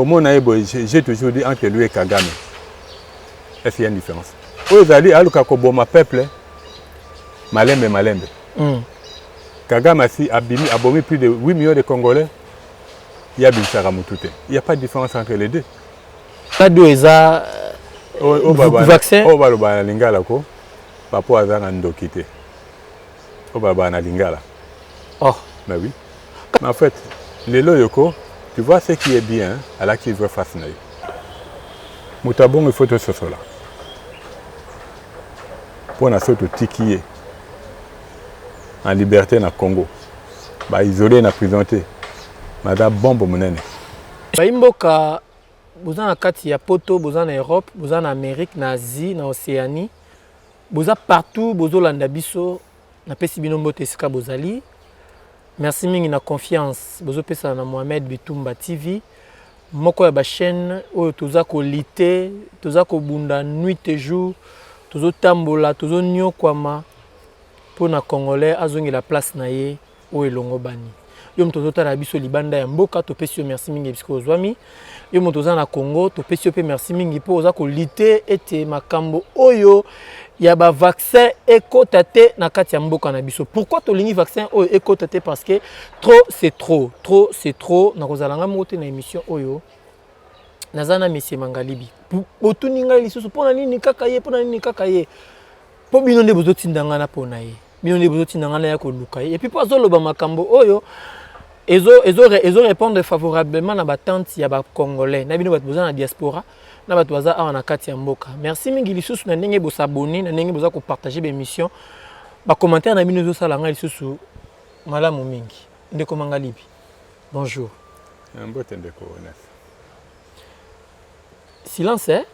Comme on a j'ai toujours dit entre lui et Kagame. Est-ce qu'il y a une différence? Vous allez à l'Ukakoboma peuple, Malembe, Malembe. Kagame a bombé plus de 8 millions de Congolais. Il y a Binsara Moutouté. Il n'y a pas de différence entre les deux. Pas de vaccin. Au Baloba Lingala, Papa Azan Ndokité. Au Baba Lingala. Oh. Mais oui. Mais en fait, les loyoko, tu vois ce qui est bien à la qui veut fasciner. Moutabon, il faut tout ce là. Pour la sorte de en liberté dans le Congo. Isolé dans la prison. Madame bombe monene. Baimboka, vous en Kati ya poto, vous en Europe, vous en Amérique, en Asie, en Océanie. Vous en partout, vous en Landabiso, na pesi binombo tesika bozali. Merci mingi na confiance. Vous en pesa na Mohamed Bitumba TV. Moko ya ba chaîne oyo toza ko lité, toza ko bunda nuit et jour, tozo tambola, tozo nyokwama pour na Congolais azongi la place na ye o elongo bani. Yo mtoto na biso libanda ya mboka to pesi merci mingi bisiko ozwami. Yo mtoto na Congo to pesi pe merci mingi po oza ko lité ete makambo oyo ya ba vaccin ekotate na kati ya mboka na biso. Pourquoi to lingi vaccin oyo ekotate? Parce que trop c'est trop, trop c'est trop. Na kozalanga mote na émission oyo. Nazana Monsieur Mangalibi. Botuninga lisusu pona nini kaka ye, pona nini kaka ye. Po bino nde bozotindanga na pona ye. Bino nde bozotindanga na ya ko luka ye. Et puis po azoloba makambo oyo ezo répondre favorablement na batante ya ba Congolais. Na bino bato na diaspora, na bato baza awa na kati ya mboka. Merci mingi lisusu na ndenge bo s'abonner, na ndenge boza ko partager l'émission. Ba commentaire na bino zo sala nga lisusu malamu mingi. Ndeko Mangalibi. Bonjour. Mbote ndeko Ones. Silence, hein?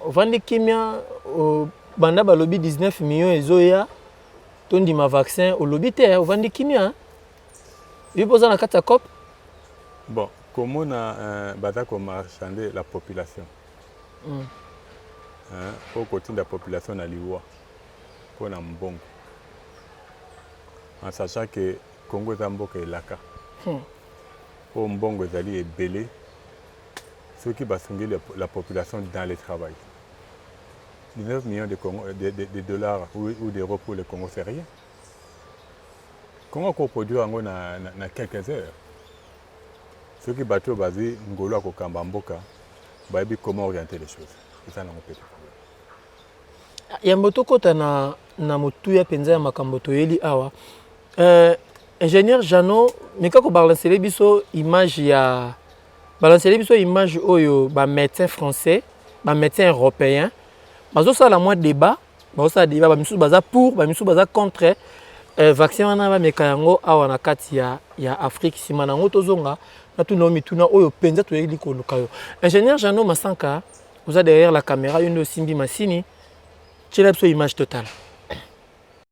Vande kimia banda ba lobby 19 millions ezoya. Tondi ma vaccin au lobby te, vande kimia, hein? Il pose na kata cop. Bon, comment on a marchander la population? Au côté de la population à l'Iwa, pour un bon. En sachant que Congo Zamboka est là. Au Mbongo Zali est belé. Ceux qui vont la population dans le travail. 19 millions de dollars ou d'euros pour le Congo, c'est rien. Comment on produit en quelques heures? Ceux qui battent basé Ngolo à Kokambamboka, comment orienter les choses. C'est ça notre petit problème. Il y a un peu na motuya penza ya makamboto yeli awa. Ingénieur Jano, mais quand on balance les biso image ya balancer les biso image oyo ba médecin français, ba médecin européen. Bazo ça la moins débat, bazo ça débat ba misu baza pour, ba misu baza contre vaccin wana ba mekayango awa na kati ya Afrique simana ngo tozonga na tuna mituna oyo penza to yeli ko lukayo. Ingénieur Jano Masanka, vous êtes derrière la caméra, une de Simbi Massini. Tu as image totale.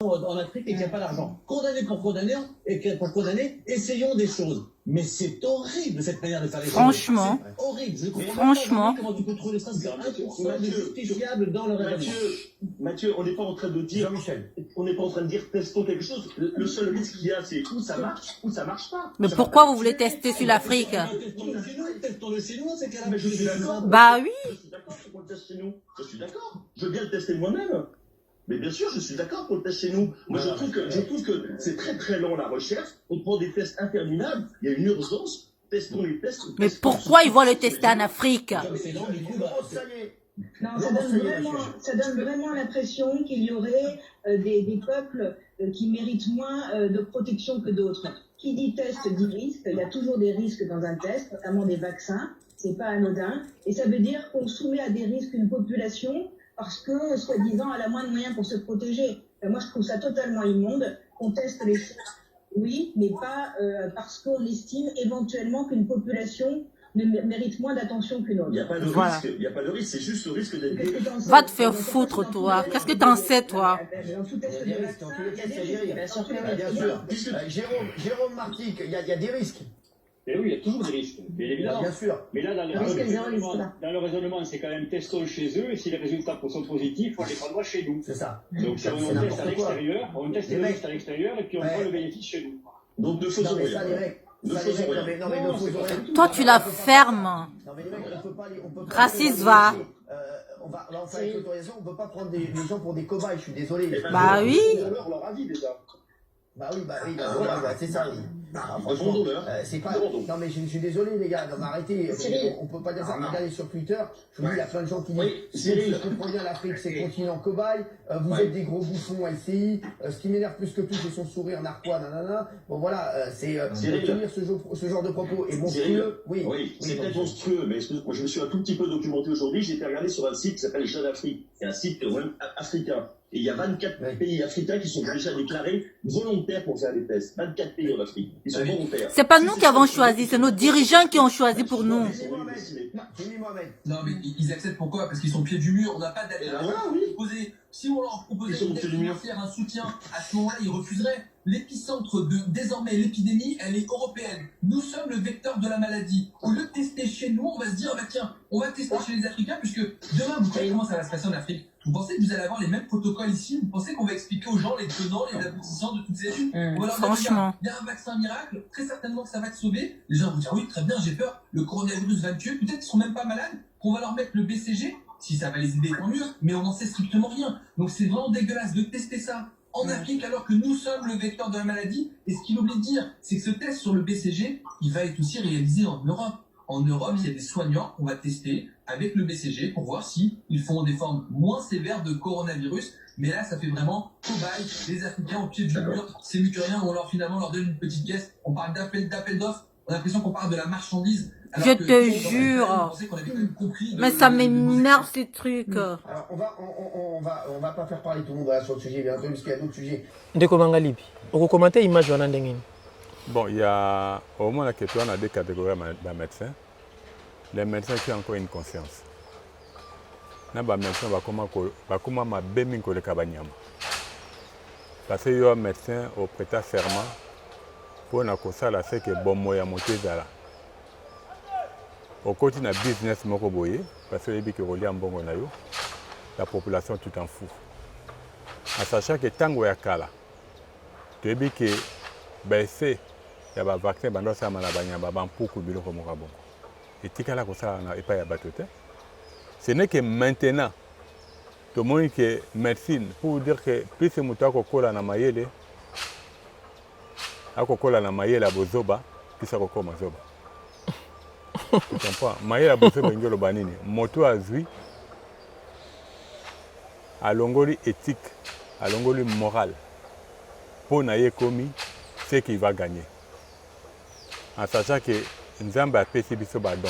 En Afrique et qu'il n'y a pas d'argent. Condamner pour condamner, essayons des choses. Mais c'est horrible cette manière de faire les choses. Franchement. C'est horrible. Je comprends Franchement. pas comment tu peux trouver ça. C'est 1% de justifiable dans le raisonnement. Mathieu, on n'est pas en train de dire. Jean-Michel. On n'est pas en train de dire testons quelque chose. Le seul risque qu'il y a, c'est où ça marche ou ça marche pas. Mais pourquoi vous voulez tester sur l'Afrique? Testons-le chez nous, c'est Mais je suis d'accord. Bah oui. Je suis d'accord pour le test chez nous. Je suis d'accord. Je veux bien le tester moi-même. Mais bien sûr, je suis d'accord pour le test chez nous. Moi, je trouve que c'est très très long la recherche. On prend des tests interminables. Il y a une urgence. Testons les tests. Mais pourquoi ils vont le tester en Afrique? Non, ça donne vraiment l'impression qu'il y aurait des peuples qui méritent moins de protection que d'autres. Qui dit test dit risque. Il y a toujours des risques dans un test, notamment des vaccins. C'est pas anodin. Et ça veut dire qu'on soumet à des risques une population parce que, soi-disant, elle a moins de moyens pour se protéger. Moi, je trouve ça totalement immonde. On teste les choses, oui, mais pas parce qu'on estime éventuellement qu'une population mérite moins d'attention qu'une autre. Il n'y a pas de risque, il n'y a pas de risque, c'est juste le risque d'être guéri. Va te faire foutre, toi. Qu'est-ce que t'en sais, toi? Dans tout test de vaccin, il y a des risques. Bien sûr. Jérôme Martic, il y a des risques. Mais oui, il y a toujours des risques, bien évidemment. Bien sûr. Mais là, dans le raisonnement, c'est quand même testons chez eux, et si les résultats sont positifs, on les prendra chez nous. C'est ça. Donc si on teste à l'extérieur, on teste les tests à l'extérieur, et puis on prend le bénéfice chez nous. Donc de faisons rien. Ne Ça, les faisons mecs, rien. non, mais ne faisons rien. Toi, tu la fermes. Non, mais les mecs, on peut pas Raciste, va. On va en faire avec l'autorisation, on peut pas prendre les gens pour des cobayes, je suis désolé. Eh ben, Bah oui. leur avis déjà. Bah oui, Voilà. c'est ça. Franchement, Demandons-leur. c'est pas. Demandons. Non mais je suis désolé les gars, non mais arrêtez. On peut pas dire ça. Regardez sur Twitter, je vous dis, il y a plein de gens qui disent Oui, si Cyril. je comprends bien, l'Afrique c'est continent cobaye, vous êtes des gros bouffons LCI, ce qui m'énerve plus que tout c'est son sourire narquois, nanana. Bon voilà, c'est Cyril. tenir ce genre de propos et Cyril, monstrueux. oui, c'est peut-être monstrueux, mais moi je me suis un tout petit peu documenté aujourd'hui, j'ai été regarder sur un site qui s'appelle Jeune Afrique, c'est un site quand même africain. Et il y a 24 pays africains qui sont déjà déclarés volontaires pour faire des tests. 24 pays en Afrique, ils sont volontaires. C'est pas nous qui avons choisi, c'est nos dirigeants qui ont choisi pour nous. Jimmy Mohamed. Non, mais ils acceptent pourquoi? Parce qu'ils sont au pied du mur, on n'a pas Et ben d'alternative voilà, oui. proposée. Si on leur proposait Ils sont au une pied aide du mur. financière, un soutien, à ce moment-là, ils refuseraient. L'épicentre de désormais l'épidémie, elle est européenne. Nous sommes le vecteur de la maladie. Au lieu de tester chez nous, on va se dire, bah tiens, on va tester chez les Africains, puisque demain, vous savez comment ça va se passer en Afrique. Vous pensez que vous allez avoir les mêmes protocoles ici? Vous pensez qu'on va expliquer aux gens les tenants, les aboutissants de toutes ces études? On va leur dire, Franchement. il y a un vaccin miracle, très certainement que ça va te sauver. Les gens vont dire, oui, très bien, j'ai peur, le coronavirus va me tuer. Peut-être qu'ils seront même pas malades, qu'on va leur mettre le BCG. Si ça va les aider, tant mieux, mais on n'en sait strictement rien. Donc c'est vraiment dégueulasse de tester ça en Afrique alors que nous sommes le vecteur de la maladie. Et ce qu'il oublie de dire, c'est que ce test sur le BCG, il va être aussi réalisé en Europe. En Europe, il y a des soignants qu'on va tester avec le BCG pour voir si ils font des formes moins sévères de coronavirus. Mais là, ça fait vraiment cobaye, les Africains au pied du mur, c'est mieux que rien, on leur finalement leur donne une petite caisse. On parle d'appel d'offres, on a l'impression qu'on parle de la marchandise. Je te jure. Mais ça m'énerve ces trucs. Alors on va pas faire parler tout le monde voilà, sur le sujet bientôt parce qu'il y a d'autres sujets. Ndeko Mangalibi, okokomante image wana ndenge nini? Bon, il y a au moins que toi, on a deux catégories de médecins. Les médecins qui ont encore une conscience. Les médecins vont ma bémin ko le kabanyama. Parce que les médecins au prêter serment pour na kosala c'est que bon moya motezala. Au côté na business moko boye parce que les biki rolia mbongo na yo la population tout en fout. En sachant que tango ya kala. Tu dis que ben c'est il y a un vaccin bando ça mala banyamba bampuku biloko moko bongo. Et tikala ko ça na epa ya batote. Ce n'est que maintenant tout le monde que médecine pour dire que plus c'est muto akokola na mayele akokola na mayele ya bozoba plus akokoma zoba. Tu comprends? Mayele ya bozoba ngelo banini moto azui alongoli éthique alongoli morale pour na ye komi c'est qu'il va gagner. En sachant que Nzambe a payé biso badon.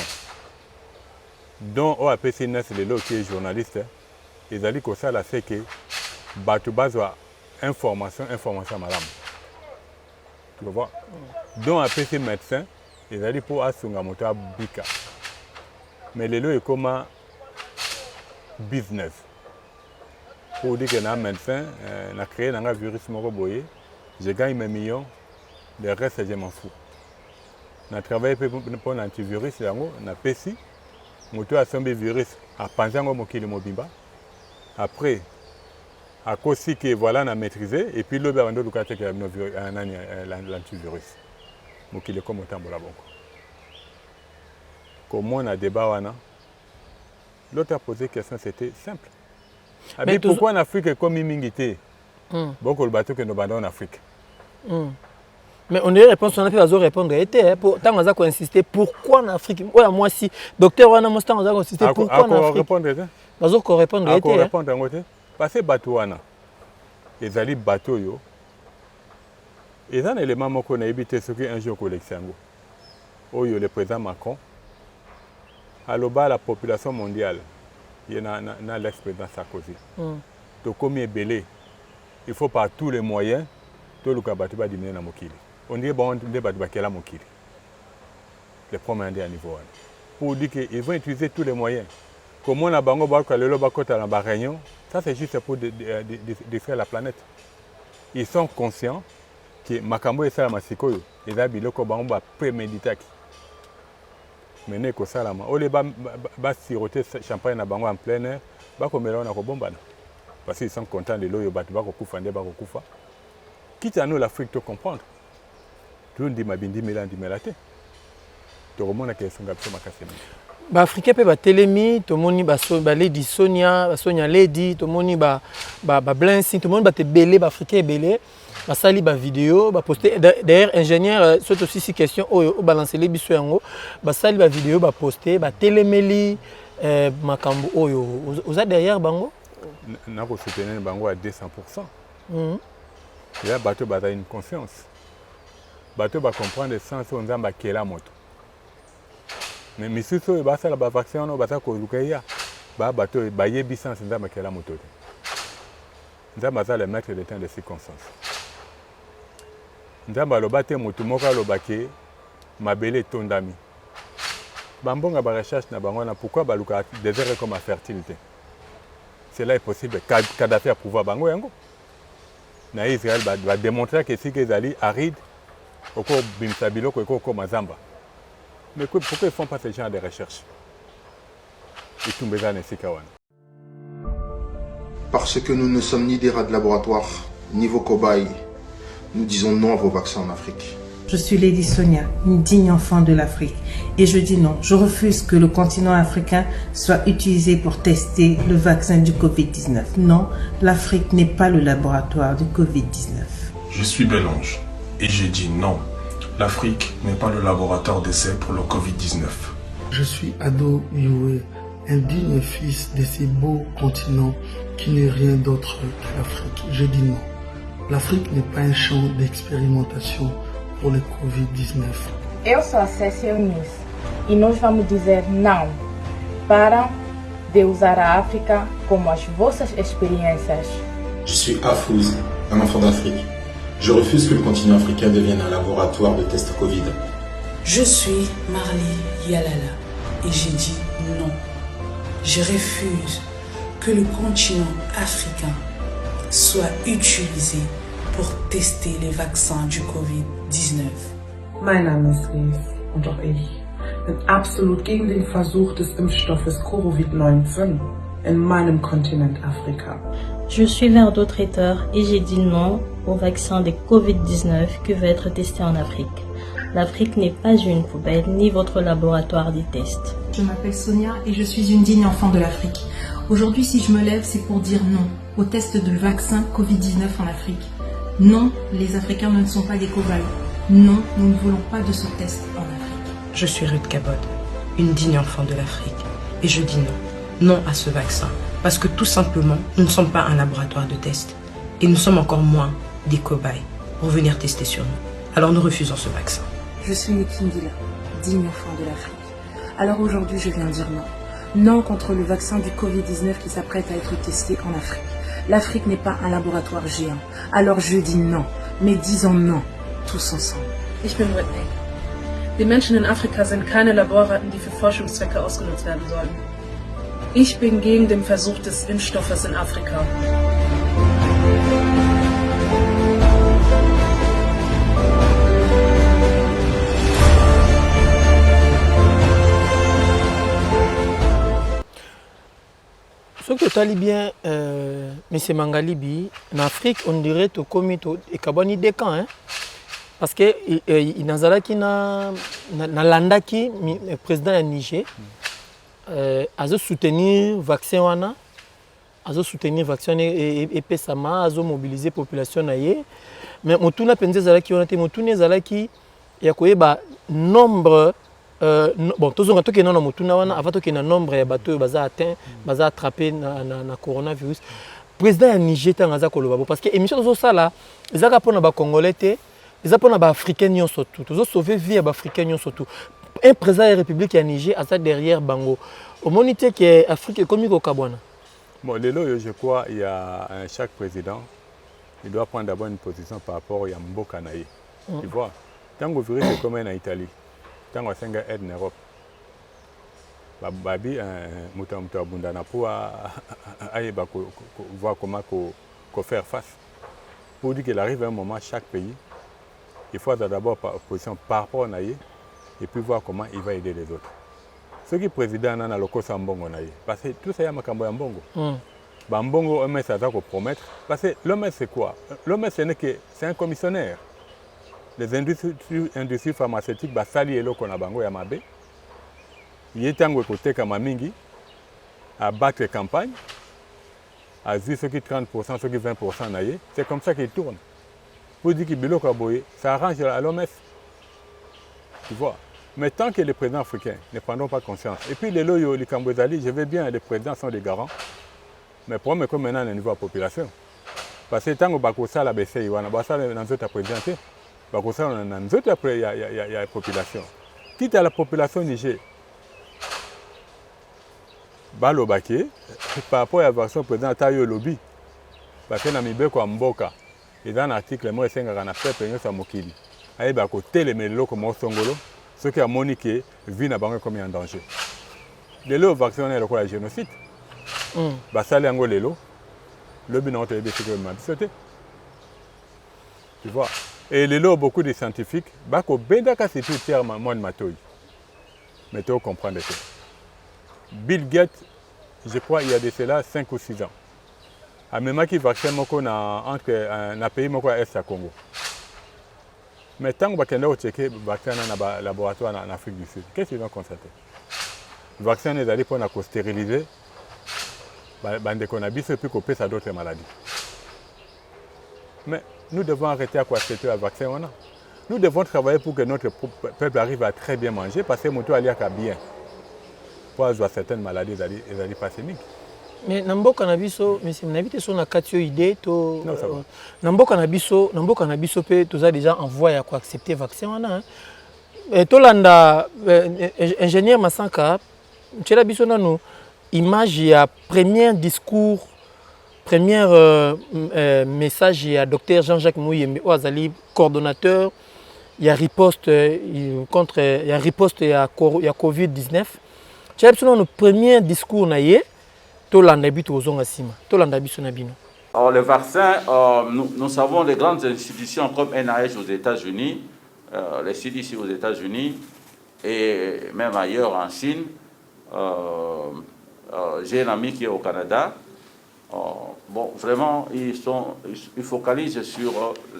Donc on a payé Nes Lelo qui est journaliste. Ils ont dit que ça c'est que bato bazwa information madame. Tu vois? Donc a payé médecin. Ils ont dit pour asunga moto bika. Mais Lelo est comme un business. Pour dire que un médecin a créé un virus moko boye, je gagne mes millions, le reste je m'en fous. On travaillé pour l'antivirus, on a payé, moto a sombi virus, a pensé à mokili mobimba. Après, à cause que voilà, on a maîtrisé, et puis le bando du quartier qui a l'antivirus. Mokili comme autant pour la banque. Comment on a débat, l'autre a posé la question, c'était simple. Mais pourquoi en Afrique comme immunité? Beaucoup le bateau que nous bandons en Afrique. Mais on dirait réponse on a pu répondre était pour tant on a insister pourquoi en Afrique. Ouais moi si docteur on a mon temps on a insister pourquoi en Afrique. Répondre bazo ko répondre était. Répondre ngote parce que bateau wana ezali bateau yo. Et un élément moko na ebité ce qui un jour collectiongo. Oyo le président Macron aloba la population mondiale. Il y a na l'ex-président Sarkozy. Donc comme il est belé, il faut par tous les moyens tout le kabatu ba diminuer na mokili. On dit bon de batu bakela mokili. Les premiers à niveau. Pour dire qu'ils vont utiliser tous les moyens. Comment on a bango ba ka lelo ba kota na ba réunion, ça c'est juste pour défaire la planète. Ils sont conscients que makambo et ça la masikoyo, ils a biloko bango ba préméditaki. Mené ko salama. Ole ba siroter champagne na bango en plein air, ba ko mela na ko bombana. Parce qu'ils sont contents de l'eau, ils ba ko kufa nde ba ko kufa. Quitte à nous l'Afrique de comprendre. tondima bindimela ndimela te tokomona ke esonga biso makasi mingi baafricain mpe batelemi tomoni baledi Sonia Lady tomoni bablansi tomoni bato ebele baafricain ebele basali bavideo baposte d'ailleurs ingénieur soki tosisi question oyo obalancele biso yango basali bavideo baposte batelemeli makambo oyo oza derrière bango nakosoutenir bango à 200%. Ya bato baza une confiance bato bacomprendre sens oyo nzambe akela moto mais misusu oyo basala bavaccin wana baza koluka ya bato bayebi sens nzambe akela moto te nzambe aza le maître de temps de circonstance nzambe aloba te motu moko alobaki mabele etondami bambonga barecherche na bango wana pourquoi baluka désert comme fertilité cela est possible Kadhafi a prouvé bango yango na Israël va démontrer que si ezali aride oko bimisa biloko eko mazamba mais pourquoi ils font pas ce genre de recherche itumbeza na esika wana parce que nous ne sommes ni des rats de laboratoire ni vos cobayes nous disons non à vos vaccins en Afrique. Je suis Lady Sonia, une digne enfant de l'Afrique. Et je dis non, je refuse que le continent africain soit utilisé pour tester le vaccin du Covid-19. Non, l'Afrique n'est pas le laboratoire du Covid-19. Je suis Belange et je dis non, l'Afrique n'est pas le laboratoire d'essai pour le Covid-19. Je suis Ado Youé, un digne fils de ces beaux continents qui n'est rien d'autre que l'Afrique. Je dis non, l'Afrique n'est pas un champ d'expérimentation pour le Covid-19. Eu sou a Cécia Eunice e nós vamos dizer não para de usar a África como as vossas experiências. Je suis Afouz, un enfant d'Afrique. Je refuse que le continent africain devienne un laboratoire de tests Covid. Je suis Marley Yalala et j'ai dit non. Je refuse que le continent africain soit utilisé pour tester les vaccins du Covid-19. Mein Name ist Lies und auch ich bin absolut gegen den Versuch des Impfstoffes Covid-19 in meinem Kontinent Afrika. Je suis verdotraiteur et j'ai dit non au vaccin de Covid-19 qui va être testé en Afrique. L'Afrique n'est pas une poubelle ni votre laboratoire de tests. Je m'appelle Sonia et je suis une digne enfant de l'Afrique. Aujourd'hui, si je me lève, c'est pour dire non au test de vaccin Covid-19 en Afrique. Non, les Africains ne sont pas des cobayes. Non, nous ne voulons pas de ce test en Afrique. Je suis Ruth Cabot, une digne enfant de l'Afrique. Et je dis non. Non à ce vaccin. Parce que tout simplement, nous ne sommes pas un laboratoire de test. Et nous sommes encore moins des cobayes pour venir tester sur nous. Alors nous refusons ce vaccin. Je suis Nikindila, digne enfant de l'Afrique. Alors aujourd'hui, je viens dire non. Non contre le vaccin du Covid-19 qui s'apprête à être testé en Afrique. L'Afrique n'est pas un laboratoire géant. Alors je dis non. Mais disons non, tous ensemble. Ich bin Whitney. Die Menschen in Afrika sind keine Laborratten, die für Forschungszwecke ausgenutzt werden sollen. Ich bin gegen den Versuch des Impfstoffes in Afrika. Ce que tu as dit bien, M. Mangalibi, en Afrique, on dirait que tu as des deux camps. Hein? Parce que le président du Niger a soutenu le vaccin, et a mobilisé la population. Mais il y a nombre. Bon, tous les gens qui ont un nombre de bateaux qui sont attrapés na coronavirus. Le président du Niger parce que l'émission de ça, ils ont pour les Congolais, ils ont pour les Africains surtout. Ils ont sauvé la vie des Africains surtout. Un président de la République du Niger a derrière Bango. Au monité qui est Afrique comme au Kabwana. Bon, je crois qu'il y a chaque président, il doit prendre d'abord une position par rapport à Mboka Naï. Tu vois, tant que le virus est comme en Italie. Tant qu'on a aide en Europe, babi mutamto abundana pour voir comment faire face. Pour dire qu'il arrive un moment chaque pays, il faut d'abord position par rapport à Naïe et puis voir comment il va aider les autres. Ce qui est président dans le Kosa Mbongo Naïe, parce que tout ça y a makambo ya Mbongo. Mbongo ça va promettre parce que l'homme c'est quoi? L'homme c'est un commissionnaire. les industries pharmaceutiques basali eloko na bango ya mabe. Ye tango ekoteka mamingi à battre campagne, à dire ceux qui 30%, ceux qui 20% naïe. C'est comme ça qu'il tourne. Pour dire qu'il ça arrange à l'OMS. Tu vois. Mais tant que les présidents africains ne prendront pas conscience, et puis les loyaux, les Cambodzali, je veux bien, les présidents sont des garants, mais pour moi, comme maintenant, au niveau de la population. Parce que tant que Bakosa la baissé, il y a dans notre présidence, Bakosa dans notre il y a la population. Quitte à la population Niger, Balo Baké, par rapport à la version président Tayo Lobby, parce que Namibé kwa Mboka, et dans l'article, moi, c'est un peuple qui Mokili. Aïe Bako télé mais l'eau comme Songolo, ce qui a moniqué vie n'a pas comme en danger. Les lots vaccinés le quoi génocide. Basali ango lelo, le bilan de sécurité. Tu vois. Et les lots beaucoup de scientifiques, bako bendaka c'est tout tiers moi de matoi. Mais tu comprends ça. Bill Gates, je crois il y a de cela 5 ou 6 ans. A même qui vaccin moko na entre un pays moko est à Congo. Mais tant que vous avez checké le vaccin dans le laboratoire en Afrique du Sud, qu'est-ce qu'ils vont constater? Le vaccin est allé pour stériliser, les cannabis et puis couper ça d'autres maladies. Mais nous devons arrêter à quoi accepter le vaccin. Nous devons travailler pour que notre peuple arrive à très bien manger parce que nous devons aller bien. Pour avoir certaines maladies, ils allaient passer. Mais nambo cannabiso, mais si on habite sur la catio idée, to nambo cannabiso pe tous déjà envoyé à quoi accepter vaccin et to landa ingénieur Masanka, cela biso nanu image ya premier discours, premier message ya docteur Jean-Jacques Mouyembe Oazali coordonnateur il y a riposte contre il y a riposte ya Covid-19. Cela biso nanu premier discours naie. Alors le vaccin, nous savons les grandes institutions comme NIH aux États-Unis, les CDC aux États-Unis et même ailleurs en Chine. J'ai un ami qui est au Canada. Bon, vraiment, ils focalisent sur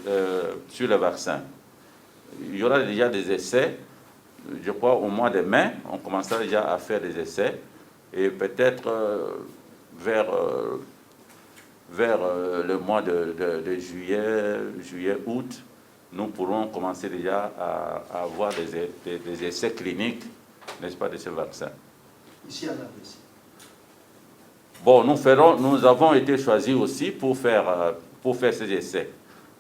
le vaccin. Il y aura déjà des essais. Je crois au mois de mai, on commencera déjà à faire des essais. Et peut-être vers le mois de juillet, août, nous pourrons commencer déjà à avoir des essais cliniques, n'est-ce pas, de ce vaccin. Ici à la Russie. Bon, nous avons été choisis aussi pour faire ces essais.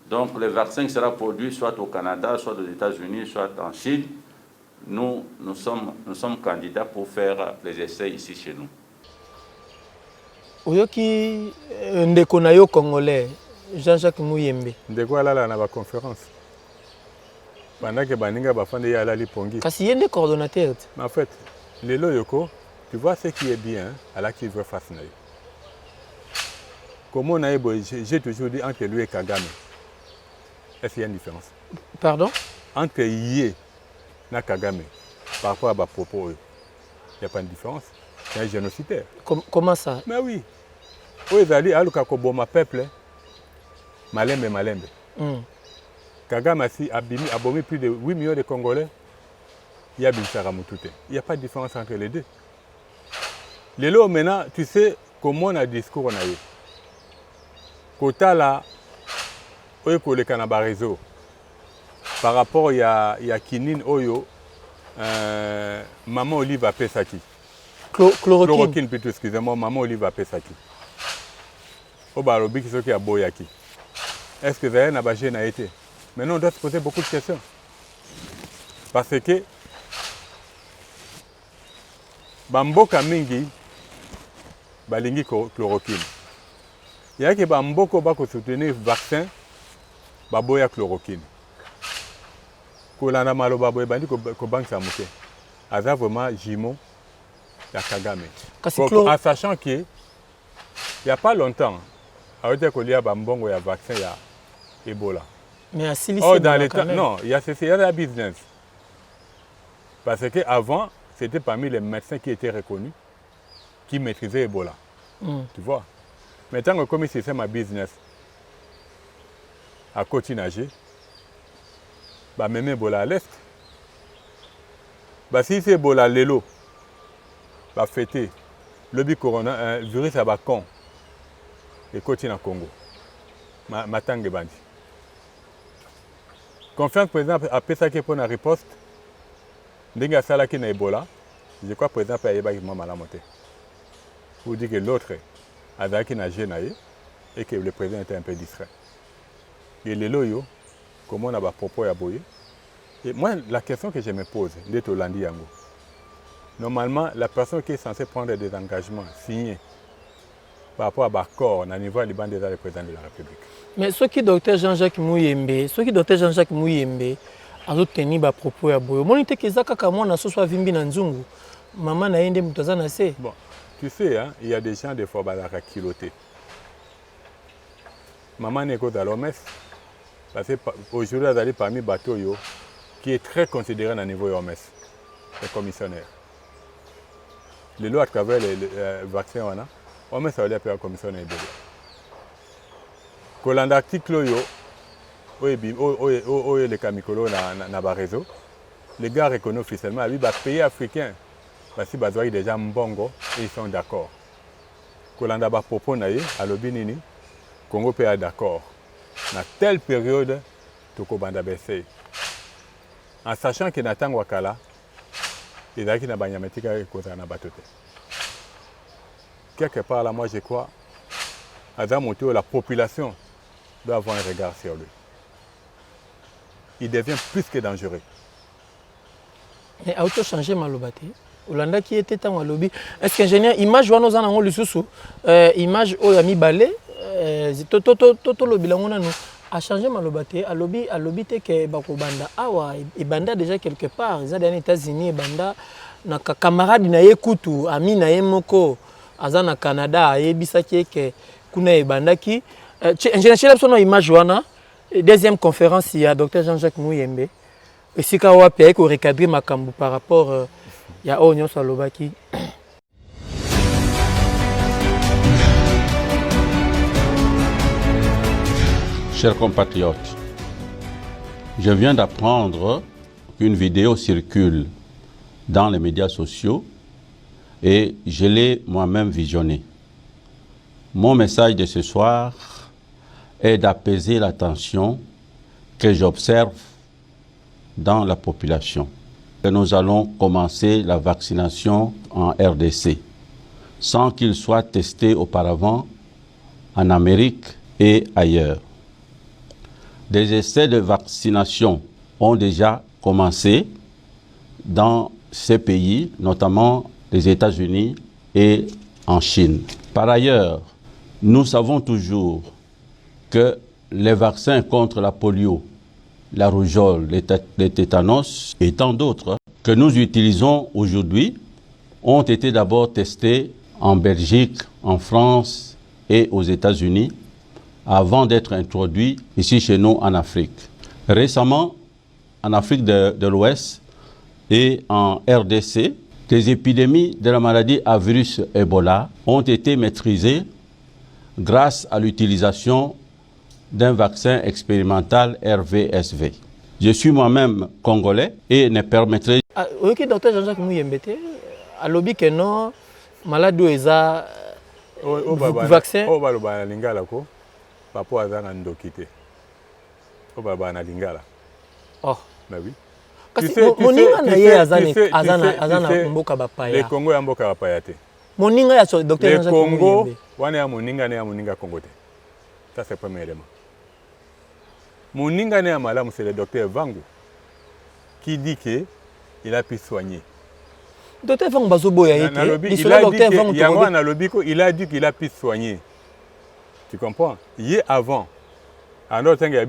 Donc le vaccin sera produit soit au Canada, soit aux États-Unis, soit en Chine. Nous sommes candidats pour faire les essais ici chez nous. Oyoki ndeko na yo congolais Jean-Jacques Mouyembe. Ndeko alala na ba conférence. Pendant que baninga bafande ya alali pongi. Kasi yende coordonnateur. En fait, les loyoko, tu vois ce qui est bien à la qui veut face na yo. Comment on a j'ai toujours dit entre lui et Kagame. Est-ce qu'il y a une différence? Pardon? Entre Yé et Kagame, par rapport à mes propos, il n'y a pas de différence. C'est un génocidaire. Comment ça? Mais oui. Oui, ils allaient à l'Ukakoboma peuple, Malembe. Kagame a bombé plus de 8 millions de Congolais. Il y a Binsara Moutouté. Il n'y a pas de différence entre les deux. Les lots maintenant, tu sais comment on a discours on a eu. Kota là, Oyo le Kanaba réseau. Par rapport, il y a Kinin Oyo, Maman Olive a Pesaki. Chloroquine plutôt, excusez-moi, Maman Olive a Pesaki. Obarobi qui a Boyaki. Est-ce que Zayen Nabagé n'a été? Maintenant, on doit se poser beaucoup de questions. Parce que Bamboka Mingi, Balingi chloroquine. Il y a que Bamboko va soutenir le vaccin, Baboya chloroquine. Kolana Maloba Boy Bandi ko banque Samuke. Aza vraiment Jimo ya Kagame. En sachant que il n'y a pas longtemps, à dire qu'il y a Bambongo et un vaccin, il y a Ebola. Mais à Silice, dans les temps, non, il y a la business. Parce qu'avant, c'était parmi les médecins qui étaient reconnus, qui maîtrisaient Ebola. Tu vois. Maintenant, comme c'est ma business, à Côte-Nagé, même Ebola à l'est. Si c'est Ebola lelo, fêter, le virus à Bakon, et continue en Congo. Matangue bandi. Confiance président a pesaki pour la riposte. Ndinga salaki na Ebola. Je crois que le président a yeba ki mama la montée. Pour dire que l'autre a qui n'a gêné et que le président était un peu distrait. Et les loyaux, comment on a des propos à boyer. Et moi, la question que je me pose, c'est Olandi Yango. Normalement, la personne qui est censée prendre des engagements signés par rapport à l'accord, on a niveau du banc déjà le président de la République. Mais ce qui docteur Jean-Jacques Mouyembe, a tenu des propos à boyer. Moi, je sais que moi, je suis vimbi na nzungu. Maman na yende mutazana se. Bon, tu sais, hein, il y a des gens des fois qui kiloté. Maman n'est qu'au d'Alomès. Parce qu'aujourd'hui, elle est parmi les bateaux qui est très considéré au niveau OMS, les commissionnaires. Les lois à travers les vaccins, OMS a appelé un commissionnaire. Quand l'article les camicolo na réseau, les gars reconnaissent officiellement les pays africains parce qu'ils ont des gens mbongo et ils sont d'accord. Quand on a proposé à l'Obinini, Congo peut être d'accord. Dans telle période, Toko Banda baissé. En sachant que Nathan Wakala, il y a qui n'a pas de quelque part là, moi je crois, la population doit avoir un regard sur lui. Il devient plus que dangereux. Mais a auto changé malobate. Olanda qui était en lobby. Est-ce que ingénieur image wana ozana ngo lisusu image oyo ya mibale toto lobby la ngona no a changé malobate a lobby te ke bakobanda awa e banda déjà quelque part za dans les États-Unis e banda na camarade na ye kutu ami na ye moko aza na Canada ayebisa ke kuna e banda ki ingénieur chela sono image wana deuxième conférence il y a docteur Jean-Jacques Mouyembe et si ka wa pe ko recadrer makambu par rapport ya onyo salobaki. Chers compatriotes, je viens d'apprendre qu'une vidéo circule dans les médias sociaux et je l'ai moi-même visionnée. Mon message de ce soir est d'apaiser la tension que j'observe dans la population. Nous allons commencer la vaccination en RDC sans qu'il soit testé auparavant en Amérique et ailleurs. Des essais de vaccination ont déjà commencé dans ces pays, notamment les États-Unis et en Chine. Par ailleurs, nous savons toujours que les vaccins contre la polio, la rougeole, les tétanos et tant d'autres que nous utilisons aujourd'hui ont été d'abord testés en Belgique, en France et aux États-Unis avant d'être introduits ici chez nous en Afrique. Récemment, en Afrique de l'Ouest et en RDC, des épidémies de la maladie à virus Ebola ont été maîtrisées grâce à l'utilisation d'un vaccin expérimental RVSV. Je suis moi-même congolais et ne permettrai... Ok, docteur Jean-Jacques Mouyembe, à l'objet que non, malade eza vaccin... Papa azana ndokite. Obaba na lingala. Oh, mais oui. Moninga na ye azana mboka bapaya. Le Congo ya mboka bapaya te. Moninga ya docteur Jean-Jacques Mouyembe. Le Congo wana ya moninga Congo te. Ça c'est le premier élément. Moninga ne ya malamu c'est le docteur Vangu qui dit que il a pu soigner. Docteur Vangu bazoboya yete. Il a dit qu'il a pu soigner. Tu comprends? Hier avant, en autre temps, il y a eu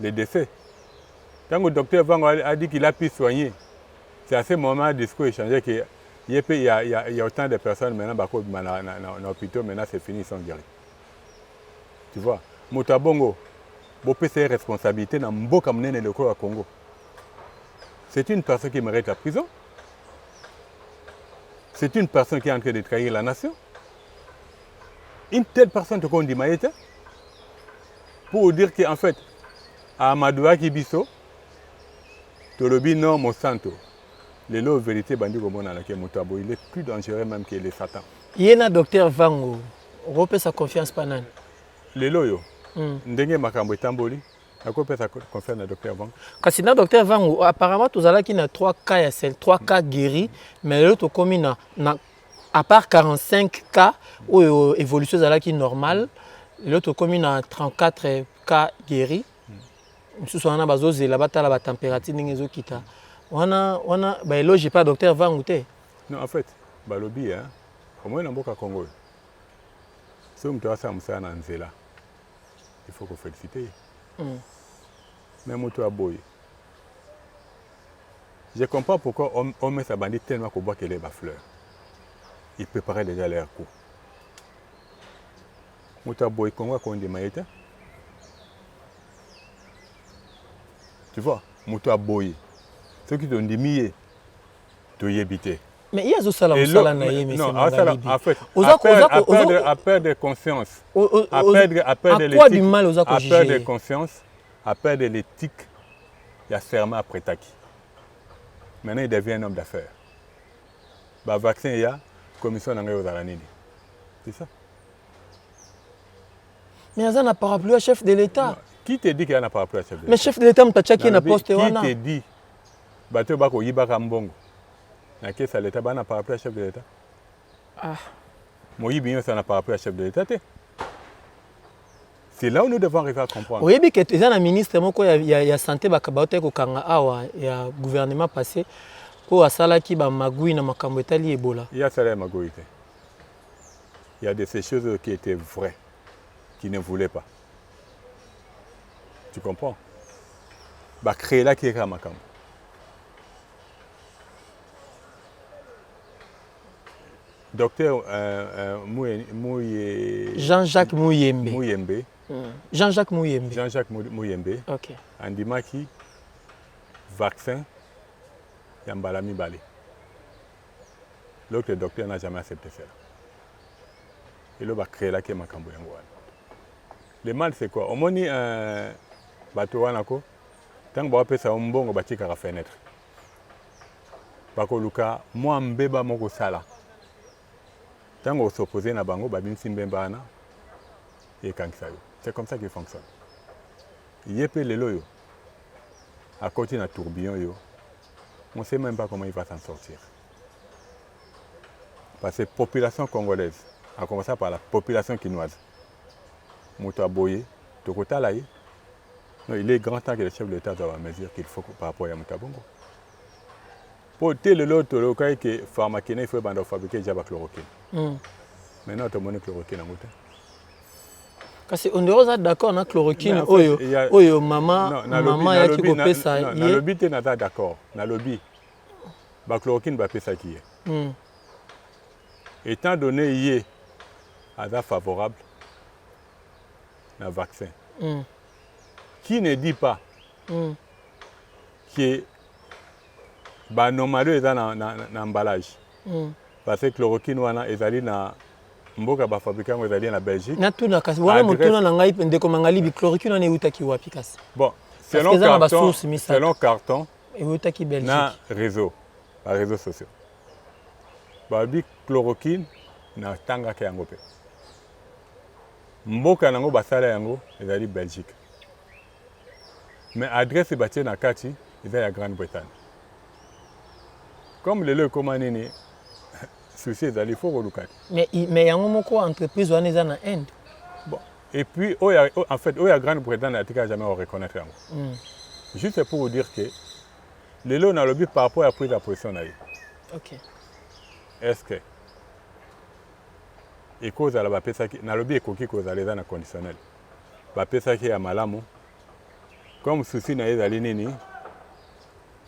le décès. Quand le docteur Van a dit qu'il a pu soigner, c'est à ce moment le discours échangé qu'il y a autant de personnes maintenant dans l'hôpital, maintenant c'est fini, ils sont guéris. Tu vois? Moutabongo, il peut faire responsabilité dans le Congo. C'est une personne qui mérite la prison. C'est une personne qui est en train de trahir la nation. Une telle personne te dit Maïta pour dire qu'en fait, à Amadoua Kibiso, Tolobi non Monsanto. Les lots vérité bandi komona ke Moutabo, il est plus dangereux même que les Satan. Yena docteur Vango, repère sa confiance panan. Les lots yo. Ndenge makambo etamboli. Akopé sa confiance na docteur Vango. Kasi na docteur Vango, apparemment tozala ki na 3 cas ya sel, 3 cas guéris, mais l'autre komi na à part 45 cas où évolution zala ki normale, l'autre komi na 34 cas guéris. Msusu wana bazozela batala ba température ndenge ezokita. Wana ba eloge pas docteur Vango te. Non, en fait, balobi hein. Au moins na mboka Congo. Si on doit ça musana nzela. Il faut qu'on félicite. Mais moto aboy. Je comprends pourquoi on met sa bandit tellement qu'on voit qu'elle est bas fleur. Il préparait déjà leur coup. Moto aboy Congo qu'on dit maïta. Tu vois, moto aboy. Ceux qui t'ont dit mié, tu y habites. Mais il y a ce salam na yé, non, en fait, à perdre de conscience, à perdre de conscience, à perdre de l'éthique, il y a serment après Taki. Maintenant, il devient un homme d'affaires. Le vaccin, il y a commission d'engrais aux Aranini. C'est ça. Mais il y a un parapluie à chef de l'État. Qui te dit qu'il y a un parapluie à chef de l'État? Mais chef de l'État, il y a un poste. Qui te dit Bateau Bako Yibaka Mbongo. Na caisse à l'État, n'a pas appelé chef de l'État. Ah. Moïse Bignon, ça n'a pas appelé chef de l'État. C'est là où nous devons arriver à comprendre. Oui, mais il y a un ministre, il y a santé, il y a un gouvernement passé pour Asala qui a magouille dans Makambetali Ebola. Il y a ça là, magouille. Il y a de ces choses qui étaient vraies, qui ne voulaient pas. Tu comprends? Bah, créer là qui est à Makam. Docteur Jean-Jacques Mouyembe. Mouyembe. Jean-Jacques Mouyembe. Jean-Jacques Mouyembe. Ok. Andimaki, vaccin, Yambalami Bali. L'autre docteur n'a jamais accepté ça. Et là, il va créer là qui est Makambo Yangouane. Le mal, c'est quoi? Au moins, bateau Wanako, tant que vous avez ça, on va bâtir la fenêtre. Parce que Luka, moi, je suis un peu sala. Tant qu'on s'oppose à Bango, c'est comme ça qu'il fonctionne. Il y a peu les loyaux. À côté d'un tourbillon, on ne sait même pas comment il va s'en sortir. Parce que la population congolaise, à commencer par la population quinoise, Mouta Boye, Tokota Laï, il est grand temps que le chef de l'État doit mesure qu'il faut par rapport à Mouta Bongo. Pour tel l'autre, le cas que pharmacien, il faut fabriquer déjà la chloroquine. Maintenant, tu as monnaie chloroquine en route. Parce qu'on est d'accord avec la chloroquine. Oyo, maman, il y a qui peut ça. Dans le lobby, tu n'es pas d'accord. Dans le lobby, la chloroquine va faire ça qui est. Étant donné qu'il y a un favorable au vaccin, qui ne dit pas que normalement, il y a un emballage. Parce que la chloroquine est allée dans mboka ba fabricant est allé en Belgique. Na tuna kasi wana mutuna na ngai ndeko mangali chloroquine na utaki wapi kasi. Bon, selon carton et utaki Belgique. Na réseau sociaux. Ba bi chloroquine na tanga ke yango pe. Mboka nango basala yango est allé Belgique. Mais adresse batie na kati est à Grande-Bretagne. Comme le commandé souci d'aller faut relouquer. Mais il y a un quoi entreprise en Inde. Bon. Et puis en fait, la Grande-Bretagne n'a jamais reconnaître. Juste pour vous dire que les lots dans le but par rapport à la prise de position. Ok. Est-ce que et cause à la pesa qui dans le but qui cause à les dans conditionnel. La pesa qui est à malamu. Comme souci na ezali nini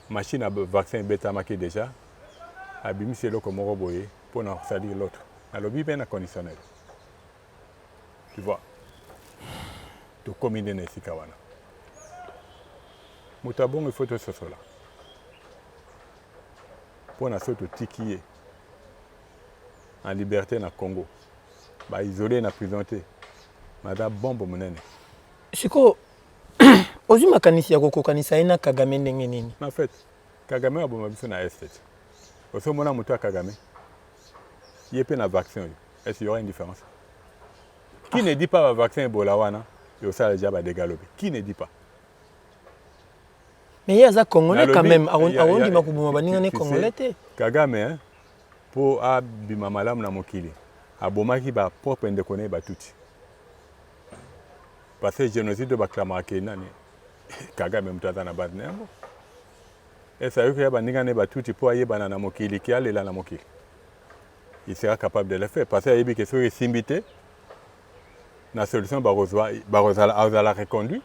machine à vaccin bêta marqué déjà. Abimi c'est l'autre comme boye pour en salir l'autre. Dans le but bien conditionnel. Tu vois. Tu combiner les sikawana. Mutabon il faut tout ce cela. Pour na soto tikié en liberté na Congo. Ba isolé na présenté. Madame bombe monene. Siko Ozu makanisi ya kokokanisa ina Kagame ndenge nini? En fait, Kagame aboma biso na estet. Oso mona moto Kagame. Yepé na vaccin. Est-ce qu'il y aura une différence? Qui ne dit pas le vaccin Ebola wana, yo ça déjà ba dégaloper. Qui ne dit pas? Mais il y a des Congolais quand même. Arondi makubuma baninga ne Congolais te. Kagame pour abima malamu na mokili. Abomaki ba propre ndekone ba tuti. Parce que génocide baklama kenani. Kagame mutaza na base nembo. Et ça veut que baninga ne ba tuti pour ayebana na mokili ki alela na mokili. Il sera capable de le faire parce qu'il y a des questions qui sont la solution la reconduit.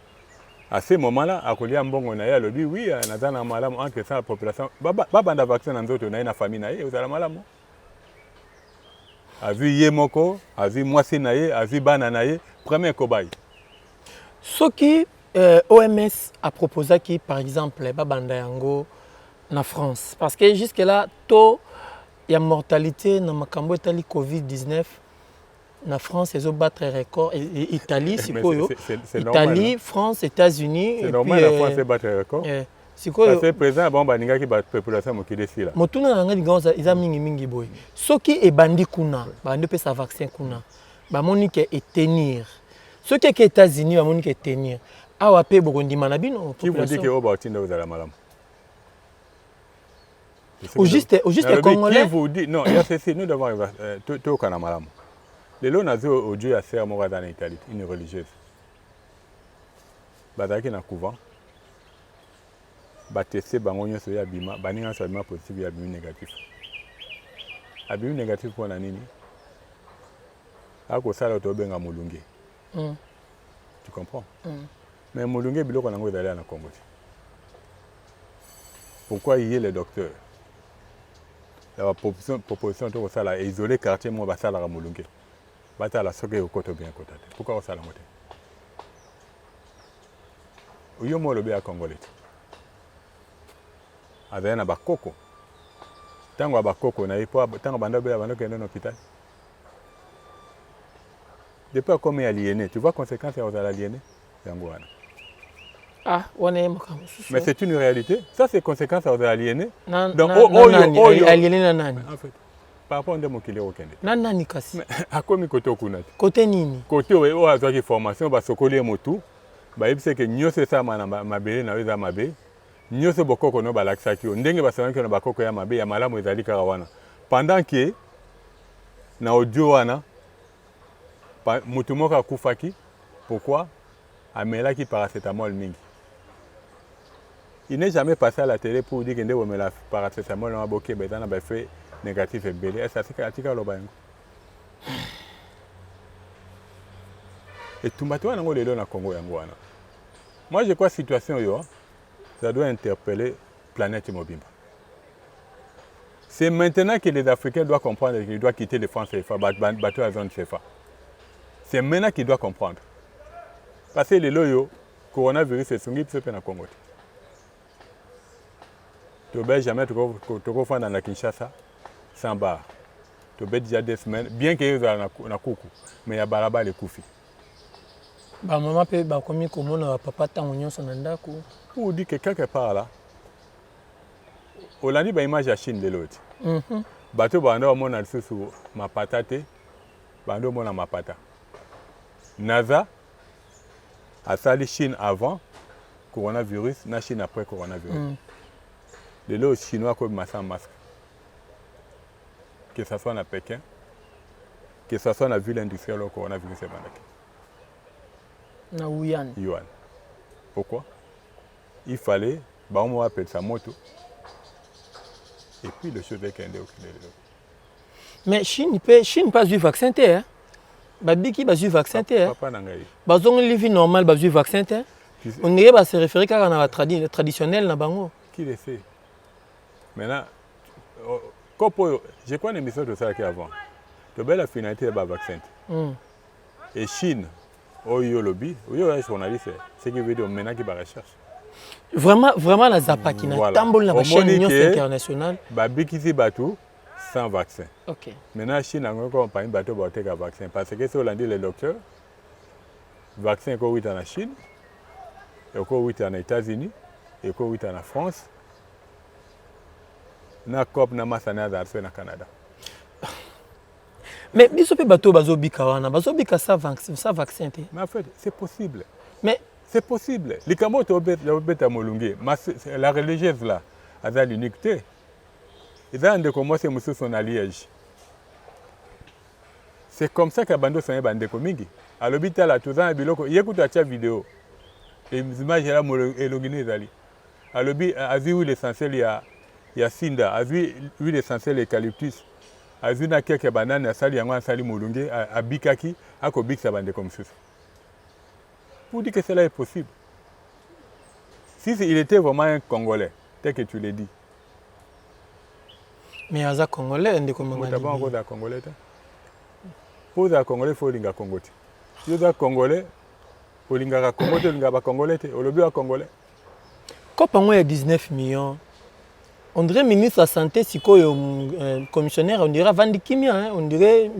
À ce moment-là, à Kolia Mbongo Naya le dit oui, on a un malade entre ça la population. Baba vaccin dans d'autres, on a une famille naïe, vous avez malade. A vu Yemoko, a vu Mwasi naïe, a vu Bananaïe, premier cobaye. Ce qui OMS a proposé qui par exemple Babanda Yango en France parce que jusque là tôt il y a mortalité dans makambo etali Covid-19 na France ils ont battre record et Italie sikoyo Italie hein? France États-Unis c'est normal la France battre record sikoyo parce que président bon baninga ki ba population mokili sila motuna nanga diganza iza mingi boy soki ebandi kuna bandi pesa vaccin kuna ba monique etenir soki ke États-Unis ba monique etenir awa pe bokondima na bino qui vous dit que oba otinda vous ala malamu. Au juste Congolais. Qui vous dit non, il y a ceci, nous devons tout au Canada. Les lots nazo au Dieu à faire mort en Italie, une religieuse. Badaki na couvent. Batesté bangonyo so ya bima, baninga so bima positif ya bima négatif. Abimi négatif pour na nini? Ako sala to benga mulunge. Tu comprends? Mais mulunge biloko nango ezali na Congo. Pourquoi y est le docteur? La proposition de ça là isoler quartier moi basa la mulunge. Bata la soke au côté bien côté. Pourquoi ça la moté? Uyo mo lobe ya Congolais. Azana bakoko. Tango bakoko na ipo tango banda be banda kende na hôpital. Depuis comme aliéné, tu vois conséquences aux aliénés yango wana. Ah, mais c'est une réalité. Ça, c'est conséquence aux aliénés. Donc, aliéné na nani? En fait, par rapport à mon kilo au Kenya. Nani kasi? À quoi mi côté okunat? Côté nini? Côté où a qui formation, ba sokoli motu. Ba il sait que nyo c'est ça ma belle na weza mabe. Nyo c'est bokoko no balaksa ki. Ndenge ba sawana que no bakoko ya mabe ya malamu ezali karawana. Pendant que na audio wana mutu moko akufaki. Pourquoi? Amela qui paracétamol mingi. Il n'est jamais passé à la télé pour dire qu'il y a un paracétamol dans un effet négatif et belé. Est-ce que c'est un article? Et tout le monde est dans le Congo. Moi, je crois que la situation, ça doit interpeller la planète Mobimba. C'est maintenant que les Africains doivent comprendre qu'ils doivent quitter les France CFA, battre la zone CFA. C'est maintenant qu'ils doivent comprendre. Parce que les loyaux, le coronavirus, c'est ce qui se fait dans le Congo. Tu ne jamais te faire dans la Kinshasa sans bar. Tu peux déjà des semaines, bien qu'il y ait un coucou, mais il y a baraba les koufis. Maman peut comme comment papa tant on son andako. Pour dire que quelque part là, on a dit une image à Chine de l'autre. Bateau bando mon a sur ma patate, bando mon a ma pata. NASA a sali Chine avant coronavirus, na Chine après coronavirus. Les lots chinois comme masque. Que ce soit à Pékin, que ce soit dans la ville industrielle au coronavirus. Na Wuhan. Yuan. Pourquoi? Il fallait, on appelle ça moto. Et puis le cheveu qui est mais Chine pas du vaccin hein? Babiki pas du vaccin hein? Papa nangai. Bazong livi normal pas du vaccin hein? On dirait pas se référer à la traditionnel na bango. Qui le sait? Maintenant, je crois une émission de ça qui avant. Tu as la finalité de vaccin. Et Chine, Oyo lobby, Oyo est journaliste, c'est qui veut dire maintenant qui va recherche. Vraiment la Zapa qui n'a tambour la chaîne internationale. Babiki si bateau sans vaccin. Ok. Maintenant Chine a encore compagnie bateau pour avoir un vaccin parce que c'est Hollande le docteur. Vaccin qu'on dans la Chine. ekowuta na États-Unis ekowuta na France na COP na masana azala so na Canada. Mais biso pe bato bazobika wana bazobika ça vaccin te. Mais en fait c'est possible. Mais c'est possible. Likambo to beta molunge la religieuse là aza l'unité. Ils ont commencé à son alliage. C'est comme ça qu'Abando s'en est bandé comme mingi. À l'hôpital, à tous ans, il y a une vidéo. Et les images là, élogines zali. À l'hôpital, à vu l'essentiel, il y a Sinda. À vu l'essentiel, eucalyptus. À vu na quelques bananes, à sali yango, à sali molunge, à bikaki, à kobik sa bandé comme ça. Pour dire que cela est possible. Si il était vraiment un Congolais, tel que tu l'as dit. Mais aza Congolais, ndeko mangani. T'as pas encore da Congolais. Pour les Congolais, il faut les Congolais. Si vous êtes Congolais, vous êtes Congolais, vous êtes Congolais, vous êtes Congolais. Quand on a 19 millions, on dirait ministre de la Santé, si le commissionnaire, on dirait Vandikimia, on dirait